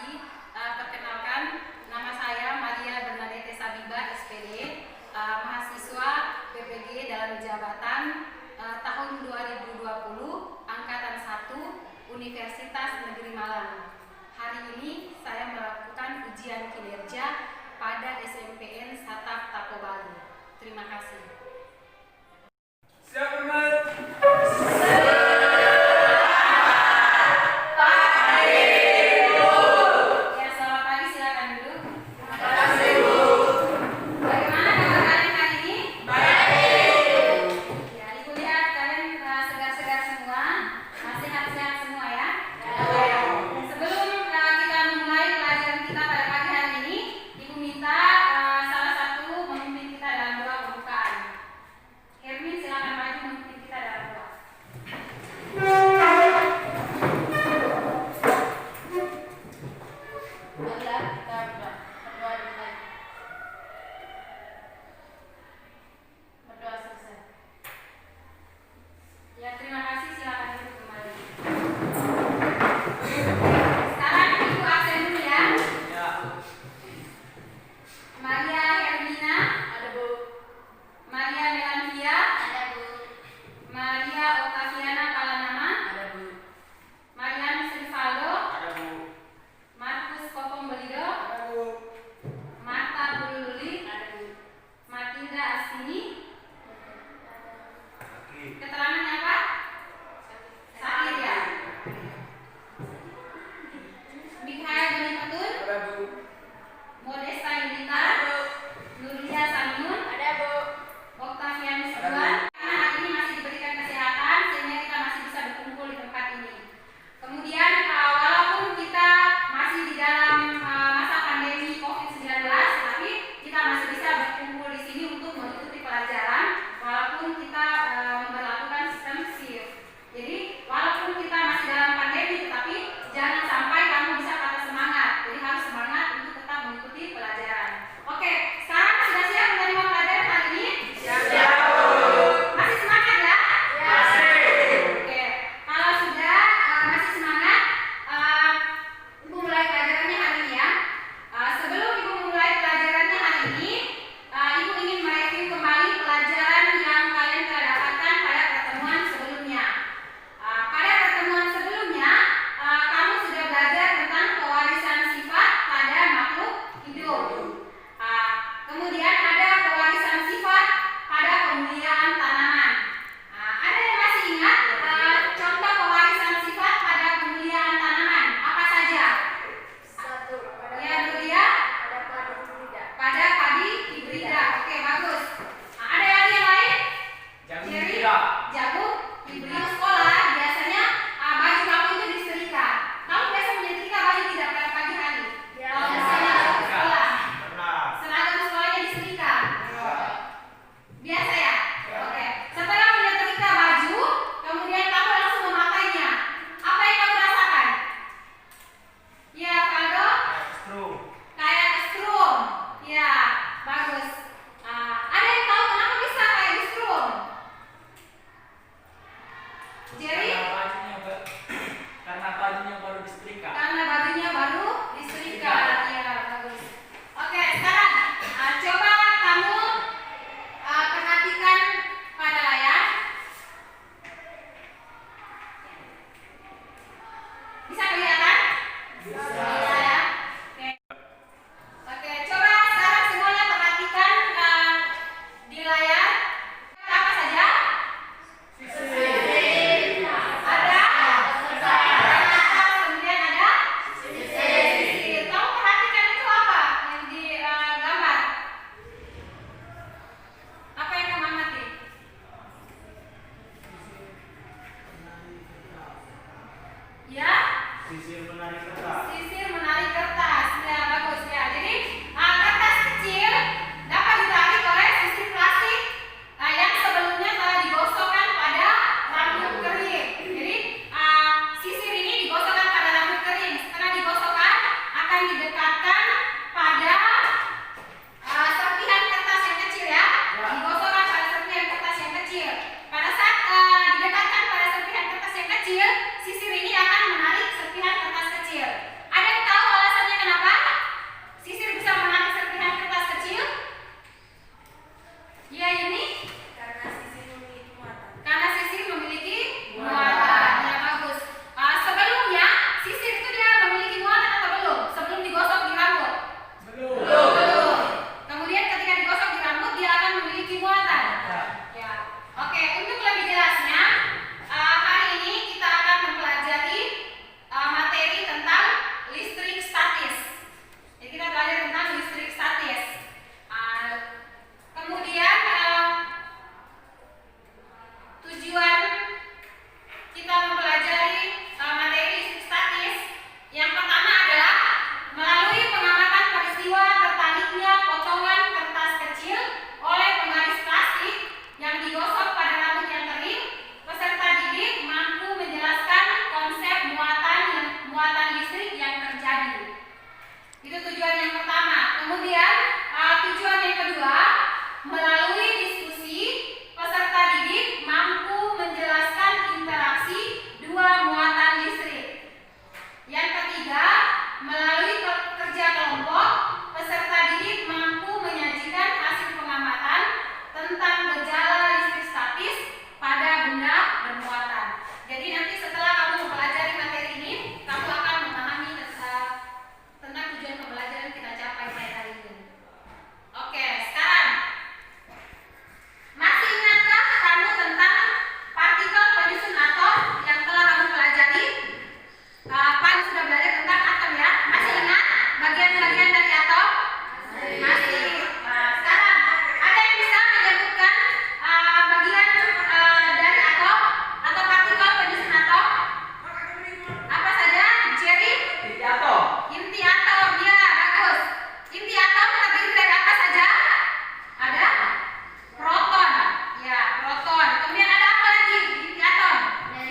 kasih. Perkenalkan, nama saya Maria Bernadette Sabiba, SPD, mahasiswa PPG dalam jabatan tahun 2020, angkatan 1, Universitas Negeri Malang. Hari ini saya melakukan ujian kinerja pada SMPN Satap Tako Bali. Terima kasih. Siap, Ahmad. Keterangannya apa? Sakit ya? Mikhail Gunipatun? Ada, Bu. Modesta Yudita? Nurlia Saminun? Ada, Bu. Oktavianus Ada, Bu. Duan? Karena hari ini masih diberikan kesehatan sehingga kita masih bisa berkumpul di tempat ini. Kemudian walaupun kita masih di dalam masa pandemi COVID-19, tapi kita masih bisa berkumpul di sini untuk mengikuti pelajaran walaupun kita memperlakukan sistem shift. Jadi walaupun kita masih dalam pandemi, tetapi jangan sampai kamu bisa patah semangat. Jadi harus semangat untuk tetap mengikuti pelajaran. Oke, sekarang sudah siap menerima pelajaran hari ini? Siap. Masih semangat ya? Masih. Oke, kalau sudah masih semangat, Ibu mulai pelajarannya hari ini ya. Sebelum Ibu memulai pelajarannya hari ini, Ibu ingin mereview kembali pelajaran yang kalian telah dapatkan pada pertemuan sebelumnya. Pada pertemuan sebelumnya, kamu sudah belajar tentang pewarisan sifat pada makhluk hidup. Kemudian ada pewarisan sifat pada pemeliharaan tanaman. Ada yang masih ingat contoh pewarisan sifat pada pemeliharaan tanaman? Apa saja? Satu. Ya, Nuria? Ada padi hibrida. Pada padi hibrida. Oke, bagus. Ada lagi yang lain? Jagung Jerry? hibrida. Jagung hibrida. Sekolah biasanya baju kamu itu disetrika. Kamu biasa menyetrika baju tidak pada pagi hari? Ya. Kalau misalnya ke sekolah, Pernah. seragam sekolahnya disetrika. Ya. Biasa ya? Ya. Oke. Setelah menyetrika baju, kemudian kamu langsung memakainya. Apa yang kamu rasakan? Ya, Faldo? Strum. Kayak strum. Ya, bagus. Ada yang tahu kenapa bisa kayak strum? Jerry? Karena bajunya baru disetrika. Karena bajunya baru disetrika. Ya, bagus. Oke, sekarang coba kamu perhatikan pada layar. Bisa kelihatan? Bisa ya. Oke. Oke, coba sekarang semuanya perhatikan di layar. Apa saja? Ada? Kemudian ada? Sisir. Kamu perhatikan itu apa yang di gambar? Apa yang kamu amati? Ya? Sisir menarik kertas. Sisir menarik kertas. Ya, bagus ya. Jadi kertas kecil dapat ditarik oleh sisir plastik yang sebelumnya telah digosokkan pada rambut kering. Jadi sisir ini digosokkan pada rambut kering. Setelah digosokkan akan didekatkan pada serpihan kertas yang kecil ya. Digosokkan pada serpihan kertas yang kecil. Pada saat didekatkan pada serpihan kertas yang kecil, sisir ini akan menarik serpihan kertas kecil. Ada yang tahu terjadi. Itu tujuan yang pertama. Kemudian tujuan yang kedua, melalui diskusi peserta didik mampu menjelaskan interaksi dua muatan listrik. Yang ketiga, melalui kerja kelompok peserta didik mampu menyajikan hasil pengamatan tentang gejala listrik statis pada benda bermuatan. Jadi nanti setelah kamu mempelajari materi ini, kamu akan memahami tentang tujuan pembelajaran kita capai pada hari ini. Oke, sekarang masih ingatkah kamu tentang partikel penyusun atom yang telah kamu pelajari? Pan sudah belajar tentang atom ya? Masih ingat bagian-bagian dari atom? Masih. Sekarang ada yang bisa menyebutkan bagian dari atom atau partikel penyusun atom? Apa saja, Jerry? Inti atom. Inti atom, ya bagus. Inti atom terdiri dari apa saja? Ada proton, ya proton. Kemudian ada apa lagi di inti atom?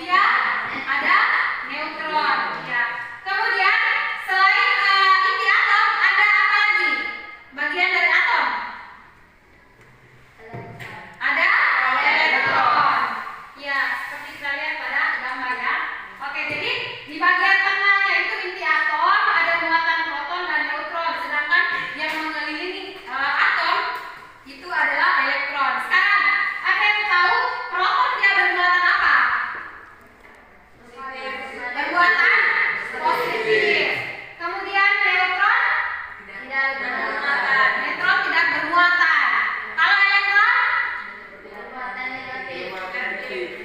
Ya, ada neutron, ya. Kemudian selain inti atom ada apa lagi? Bagian dari atom? Ada elektron. Ya, seperti kita lihat pada gambar ya. Oke, jadi di bagian tengahnya itu inti atom, ada muatan proton dan neutron. Sedangkan yang mengelilingi atom itu adalah elektron. Sekarang, ada yang tahu proton dia bermuatan apa? Bermuatan positif. Kemudian neutron tidak bermuatan. Neutron tidak bermuatan. Kalau elektron bermuatan negatif.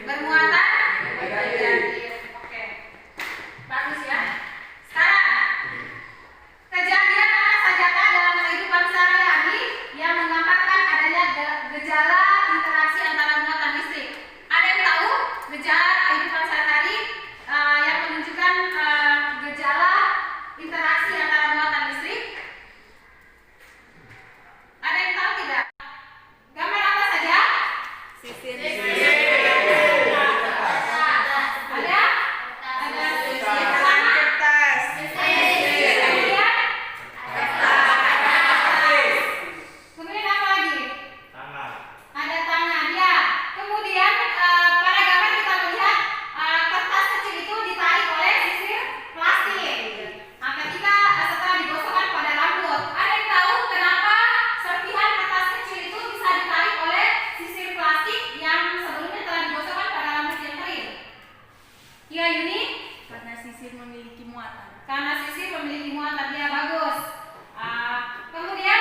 Bermuatan negatif. Oke. Bagus ya. Sekarang kejadian apa sajakah dalam kehidupan sehari-hari yang menggambarkan adanya gejala interaksi antara muatan listrik? Ada yang tahu gejala kehidupan sehari-hari yang menunjukkan gejala interaksi antara muatan listrik? Ada yang tahu tidak? Gambar apa saja? Ada? Ada sisir sama? Kemudian apa lagi? Tangan. Ada tangan ya. Kemudian pada gambar kita melihat kertas kecil itu ditarik oleh sisir plastik. Nah, ketika setelah digosokkan pada rambut, ada yang tahu kenapa serpihan kertas kecil itu bisa ditarik oleh sisir plastik yang sebelumnya telah digosokkan pada rambut yang kering? Ya, Yuni? Karena sisir memiliki muatan. Karena sisir memiliki muatan, dia bagus. Kemudian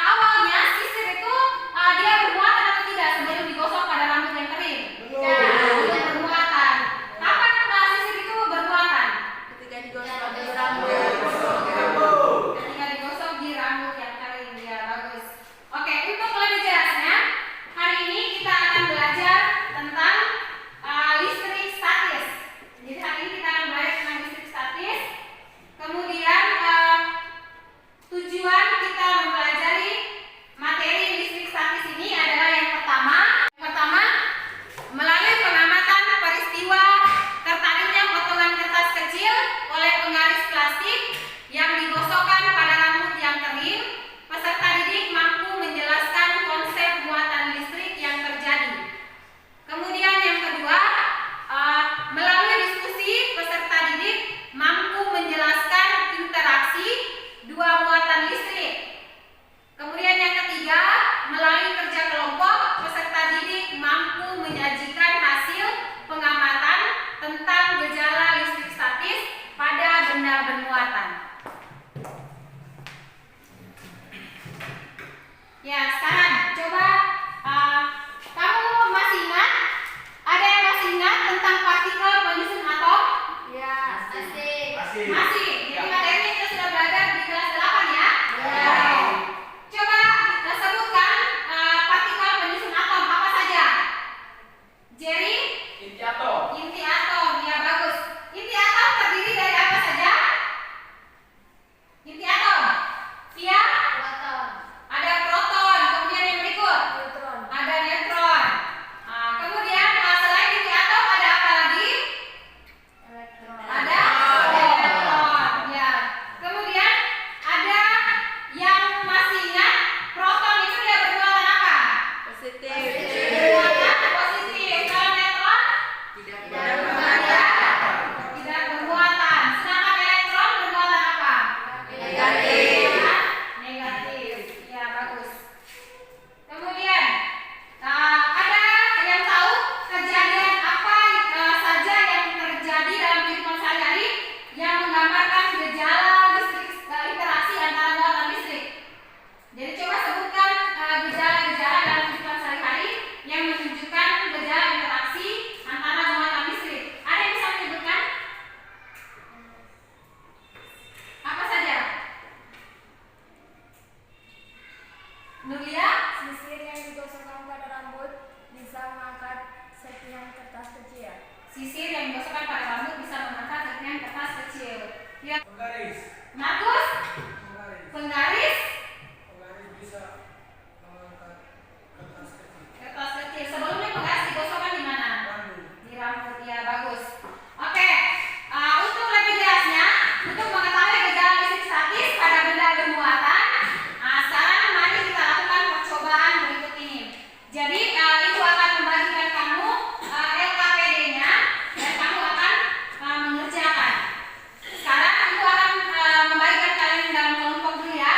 awalnya sisir itu dia bermuatan atau tidak sebelum digosok pada rambut yang kering? Belum bermuatan. Kapan sisir itu bermuatan? Ketika digosok di rambut. Ketika digosok di rambut yang kering, dia bagus. Oke, untuk lebih jelasnya, hari ini kita akan belajar tentang listrik statis. Jadi hari ini kita akan belajar tentang listrik statis. Kemudian tujuan kita mempelajari materi listrik statis ini adalah yang pertama, melalui pengamatan peristiwa tertariknya potongan kertas kecil oleh penggaris plastik yang digosokkan pada rambut yang kering, peserta didik mampu menjelaskan konsep muatan listrik yang terjadi. Kemudian yang kedua, melalui diskusi peserta didik mampu menjelaskan interaksi dua muatan listrik. Kemudian yang ketiga, melalui kerja kelompok peserta didik mampu menyajikan hasil pengamatan tentang gejala listrik statis pada benda bermuatan. Ya, sekarang coba kamu masih ingat? Ada yang masih ingat tentang partikel penyusun atom? Ya, masih. Masih. Jadi materinya kita sudah belajar di kelas 8 ya? Ya. Coba sebutkan partikel penyusun atom apa saja? Jerry? Inti atom. Inti atom, ya bagus. Inti atom terdiri dari apa saja? Inti atom. Via? Ada proton. Kemudian yang berikut. Markus, penggaris, kertas kecil. Sebelumnya penggaris digosokkan di mana? Di rambut. Ya, bagus. Oke. Untuk lebih jelasnya, untuk mengetahui gejala listrik statis pada benda bermuatan, sekarang mari kita lakukan percobaan berikut ini. Jadi itu akan membagikan kamu LKPD-nya dan kamu akan mengerjakan. Sekarang itu akan membagikan kalian dalam kelompok dulu ya.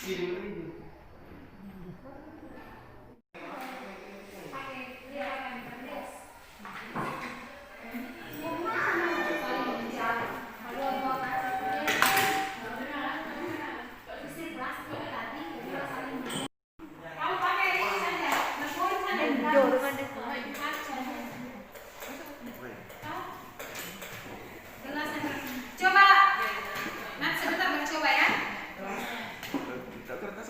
Kamu pakai ini saja. Coba. Nanti sebentar mencoba ya. Kertas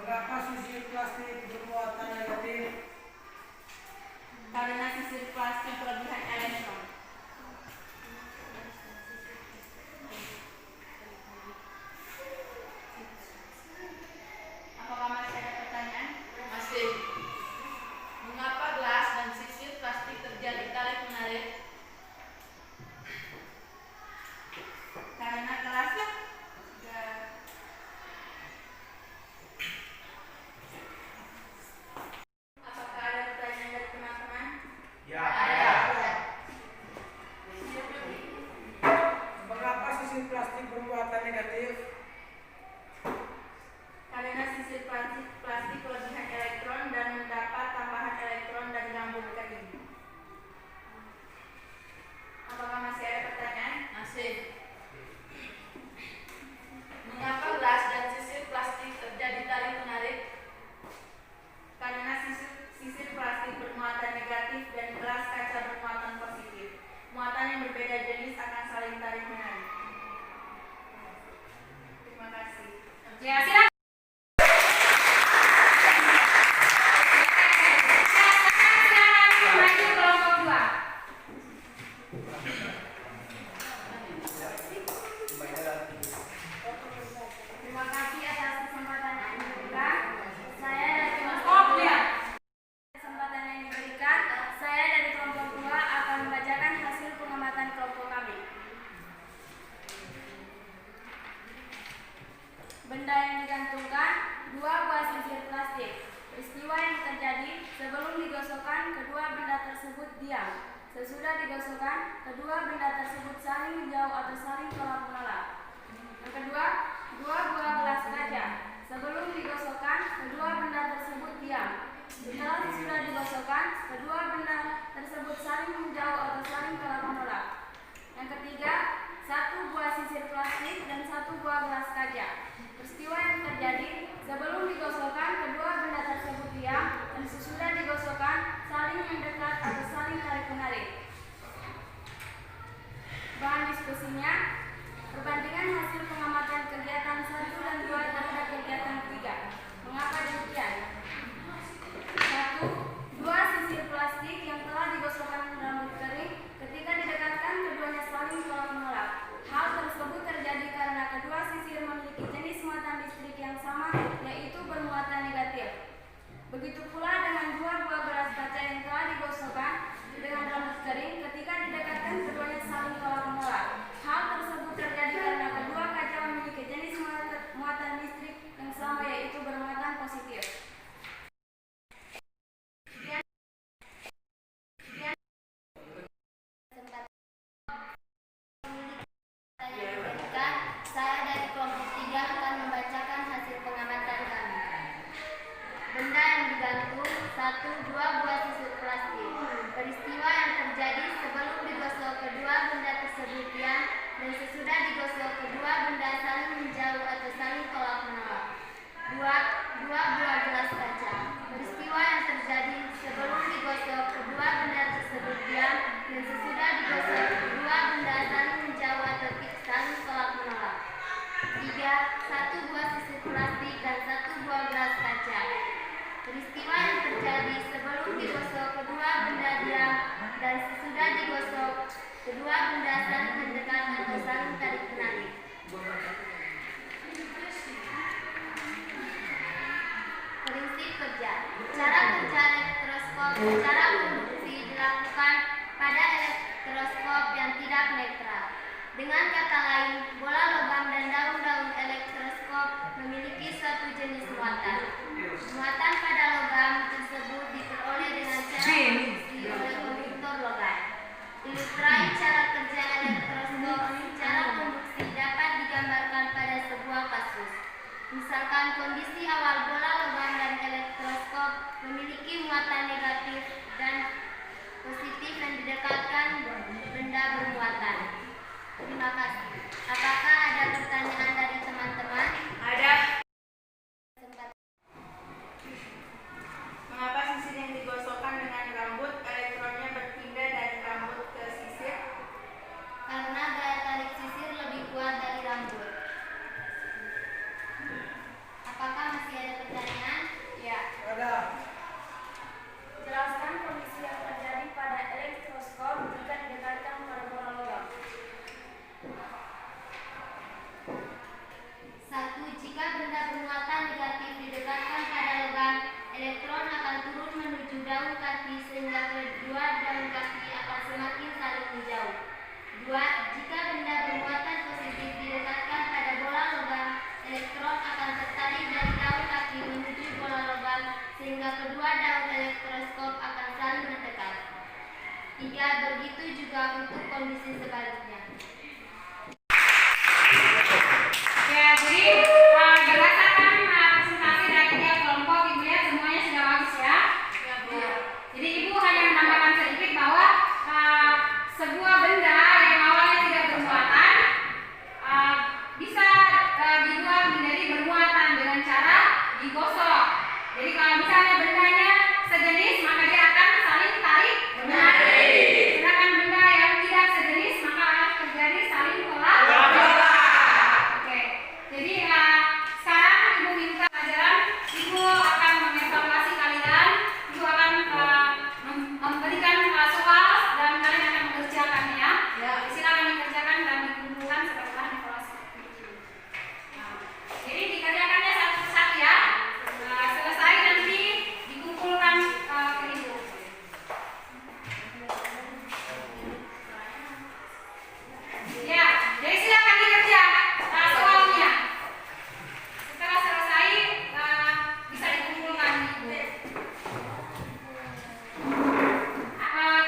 Mengapa sisir plastik bermuatan negatif? Karena sisir plastik kelebihan elektron. Apakah masih ada pertanyaan? Masih. Mengapa gelas dan sisir plastik terjadi tarik menarik? Karena gelasnya apakah ada pertanyaan dari teman-teman? Ya. Mengapa sisir plastik bermuatan negatif? Karena sisir plastik kelebihan elektron dan mendapat tambahan elektron dari lambung kering. Apakah masih ada pertanyaan? Masih. Mengapa gelas dan sisir plastik terjadi tarik menarik? Karena sisir plastik bermuatan negatif dan gelas kaca bermuatan positif. Muatan yang berbeda jenis akan saling tarik menarik. Terima kasih. Ya, silakan. Maju kelompok 2. Terima kasih atas kesempatan yang diberikan. Kesempatan yang diberikan, saya dari kelompok 2 akan membacakan hasil pengamatan kelompok kami. Benda yang digantungkan, 2 buah sisir plastik. Peristiwa yang terjadi sebelum digosokkan, kedua benda tersebut diam. Sesudah digosokkan, kedua benda tersebut saling menjauh atau saling tolak menolak. Yang kedua, 2 buah gelas kaca. Sebelum digosokkan, kedua benda tersebut diam. Setelah sudah digosokkan, kedua benda tersebut saling menjauh atau saling tolak menolak. Yang ketiga, 1 buah sisir plastik dan 1 buah gelas kaca. Peristiwa yang terjadi sebelum digosokkan, kedua benda tersebut diam, dan sesudah digosokkan saling mendekat atau saling tarik menarik. Bahan diskusinya, perbandingan hasil pengamatan kegiatan 1 dan 2 terhadap kegiatan 3. Mengapa demikian? 1. 2 sisir plastik yang telah digosokkan rambut kering, ketika didekatkan keduanya saling tolak menolak. Hal tersebut terjadi karena kedua sisir memiliki jenis muatan listrik yang sama, yaitu bermuatan negatif. Begitu pula dengan 2 buah gelas kaca yang telah digosokkan dengan rambut kering, ketika didekatkan keduanya saling tolak menolak. Hal tersebut terjadi karena kedua kaca memiliki jenis muatan listrik yang sama, yaitu bermuatan positif. Saya dari kelompok 3 akan membacakan hasil pengamatan kami. Benda yang digantung, 1 2 buah sisir plastik. Peristiwa yang terjadi sebelum digosok, kedua benda tersebut diam, dan sesudah digosok, kedua benda saling menjauh atau saling tolak menolak. 2 buah gelas kaca. Peristiwa yang terjadi sebelum digosok, kedua benda tersebut diam, dan sesudah digosok, kedua benda saling menjauh atau saling tolak menolak. 3 1 buah sisir plastik dan 1 buah gelas kaca. Peristiwa yang terjadi sebelum digosok, kedua benda diam, dan sesudah digosok, kedua benda saling mendekat atau saling tarik menarik. Prinsip kerja. Cara kerja elektroskop. Cara konduksi dilakukan pada elektroskop yang tidak netral. Dengan kata lain, bola logam dan daun-daun elektroskop memiliki suatu jenis muatan. Muatan pada logam tersebut diperoleh dengan cara konduksi oleh konduktor logam. Ilustrasi cara kerja elektroskop. Cara konduksi dapat digambarkan pada sebuah kasus. Misalkan kondisi awal bola logam dan elektroskop memiliki muatan negatif dan positif yang didekatkan benda bermuatan. Terima kasih. Apakah ada pertanyaan dari teman-teman? Ada. Mengapa sisir yang digosokkan dengan rambut, elektronnya berpindah dari rambut ke sisir? Karena daya tarik sisir lebih kuat dari rambut. Apakah masih ada pertanyaan? sehingga kedua daun elektroskop akan saling mendekat. 3. Begitu juga untuk kondisi sebaliknya. Ya, jadi berdasarkan presentasi dari tiap kelompok, Ibu lihat semuanya sudah bagus ya. Jadi Ibu hanya menambahkan sedikit bahwa sebuah benda yang awalnya tidak bermuatan bisa dibuat menjadi bermuatan dengan cara digosok. Jadi kalau misalnya bendanya sejenis, maka dia akan saling tarik menarik. Sedangkan benda yang tidak sejenis, maka akan terjadi saling tolak. Oke. Jadi sekarang Ibu minta pelajaran, Ibu akan mengevaluasi kalian, Ibu akan memberikan soal dan kalian akan mengerjakannya. Silakan dikerjakan dan dikumpulkan setelah evaluasi. Jadi dikerjakannya satu persatu ya. Selesai nanti dikumpulkan ke Ibu. Ya, jadi silakan dikerja soalnya. Setelah selesai bisa dikumpulkan Ibu.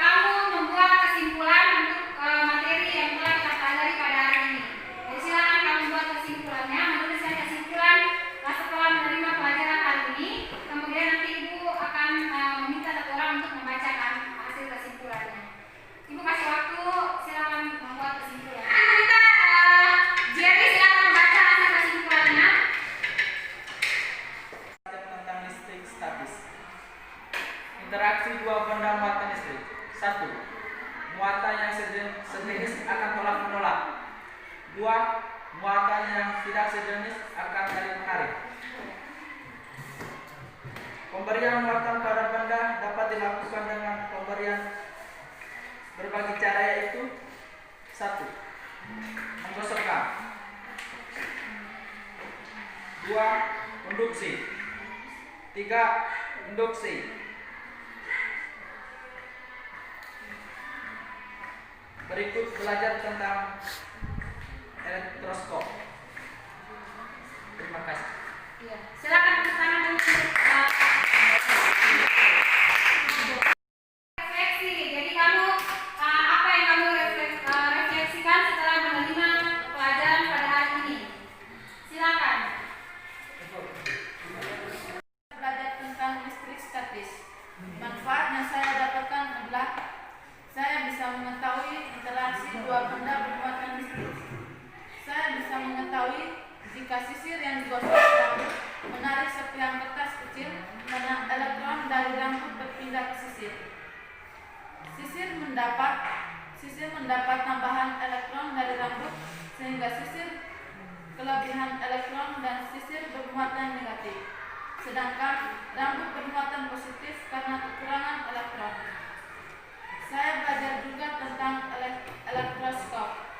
Kamu membuat kesimpulan untuk materi yang telah kita pelajari pada hari ini. Jadi silakan kamu buat kesimpulannya, menuliskan kesimpulan setelah menerima pelajaran hari ini. Kemudian nanti Ibu akan meminta satu orang untuk membacakan hasil kesimpulannya. Ibu kasih waktu, silakan membuat kesimpulan. Minta Jerry silakan membaca hasil kesimpulannya. Tentang listrik statis. Interaksi dua benda muatan listrik. 1. Muatan yang sejenis akan tolak menolak. 2. Muatan yang tidak sejenis akan saling menarik. Pemberian muatan pada benda dapat dilakukan dengan pemberian berbagai cara, yaitu 1. Menggosokkan. 2. Induksi. 3. Induksi. Berikut belajar tentang elektroskop. Terima kasih. Iya. Silakan tepuk tangan dulu. Refleksi. Jadi kamu apa yang kamu refleksikan setelah menerima pelajaran pada hari ini? Silakan. Belajar tentang listrik statis. Manfaat yang saya dapatkan adalah saya bisa mengetahui interaksi dua benda bermuatan listrik. Saya bisa mengetahui jika sisir yang digosok rambut menarik serpihan kertas kecil, mana elektron dari rambut berpindah ke sisir. Sisir mendapat tambahan elektron dari rambut, sehingga sisir kelebihan elektron dan sisir bermuatan negatif. Sedangkan rambut bermuatan positif karena kekurangan elektron. Saya belajar juga tentang elektroskop.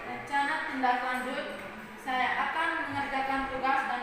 Rencana tindak lanjut, saya akan mengerjakan tugas dan